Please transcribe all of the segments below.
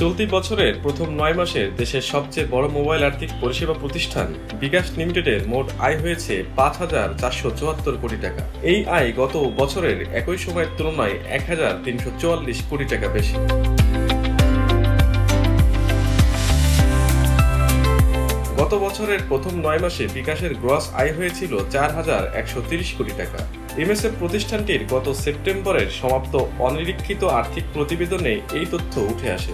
চলতি বছরের প্রথম ৯ মাসের দেশের সবচেয়ে বড় মোবাইল আর্থিক পরিষেবা প্রতিষ্ঠান বিকাশ লিমিটেডের মোট আয় হয়েছে ৫,৪৭৪ কোটি টাকা। এই আয় গত বছরের একই সময়ের তুলনায় ১,৩৪৪ কোটি টাকা বেশি। গত বছরের প্রথম ৯ মাসে বিকাশের গ্রস আয় হয়েছিল ৪,১৩০ কোটি টাকা। এমএসএফ প্রতিষ্ঠানটির গত সেপ্টেম্বরের সমাপ্ত অনিরীক্ষিত আর্থিক প্রতিবেদনে এই তথ্য উঠে আসে।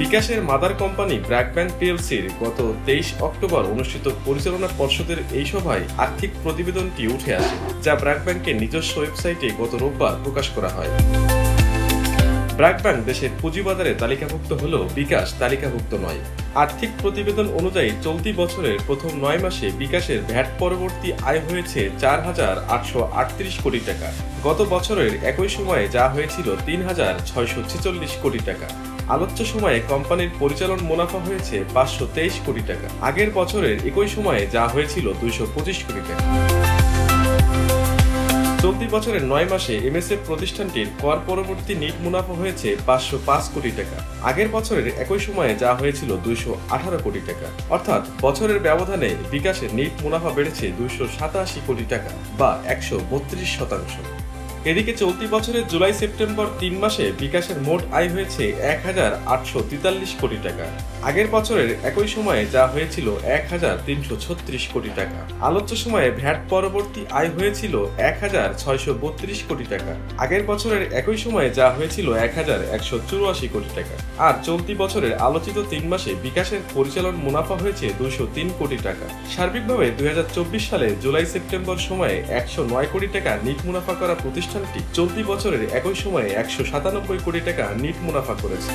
বিকাশের মাদার কোম্পানি ব্র্যাক ব্যাংক পিএলসির গত ২৩ অক্টোবর অনুষ্ঠিত পরিচালনা পর্ষদের এই সভায় আর্থিক প্রতিবেদনটি উঠে আসে, যা ব্র্যাক ব্যাংকের নিজস্ব ওয়েবসাইটে গত রোববার প্রকাশ করা হয়। ব্র্যাক ব্যাংক দেশের পুঁজিবাজারে তালিকাভুক্ত হলেও বিকাশ তালিকাভুক্ত নয়। আর্থিক প্রতিবেদন অনুযায়ী চলতি বছরের প্রথম ৯ মাসে বিকাশের ভ্যাট পরবর্তী আয় হয়েছে ৪,৮৩৮ কোটি টাকা। গত বছরের একই সময়ে যা হয়েছিল ৩,৬৪৬ কোটি টাকা। আলোচ্য সময়ে কোম্পানির পরিচালন মুনাফা হয়েছে ৫২৩ কোটি টাকা। আগের বছরের একই সময়ে যা হয়েছিল ২২৫ কোটি টাকা। চলতি বছরের ৯ মাসে এমএসএফ প্রতিষ্ঠানটির কর পরবর্তী নিট মুনাফা হয়েছে ৫০৫ কোটি টাকা। আগের বছরের একই সময়ে যা হয়েছিল ২১৮ কোটি টাকা। অর্থাৎ বছরের ব্যবধানে বিকাশের নিট মুনাফা বেড়েছে ২৮৭ কোটি টাকা বা ১৩২%। এদিকে চলতি বছরের জুলাই সেপ্টেম্বর ৩ মাসে বিকাশের মোট আয় হয়েছে ১,৮৪৩ কোটি টাকা। আগের বছরের একই সময়ে যা হয়েছিল ১,৩৩৬ কোটি টাকা। আলোচ্য সময়ে ভ্যাট পরবর্তী আয় হয়েছিল ১,৬৩২ কোটি টাকা। আগের বছরের একই সময়ে যা হয়েছিল ১,১৮৪ কোটি টাকা। আর চলতি বছরের আলোচিত ৩ মাসে বিকাশের পরিচালন মুনাফা হয়েছে ২০৩ কোটি টাকা। সার্বিকভাবে ২০২৪ সালে জুলাই সেপ্টেম্বর সময়ে ১০৯ কোটি টাকা নিট মুনাফা করা প্রতিষ্ঠানটি চলতি বছরের একই সময়ে ১৯৭ কোটি টাকা নিট মুনাফা করেছে।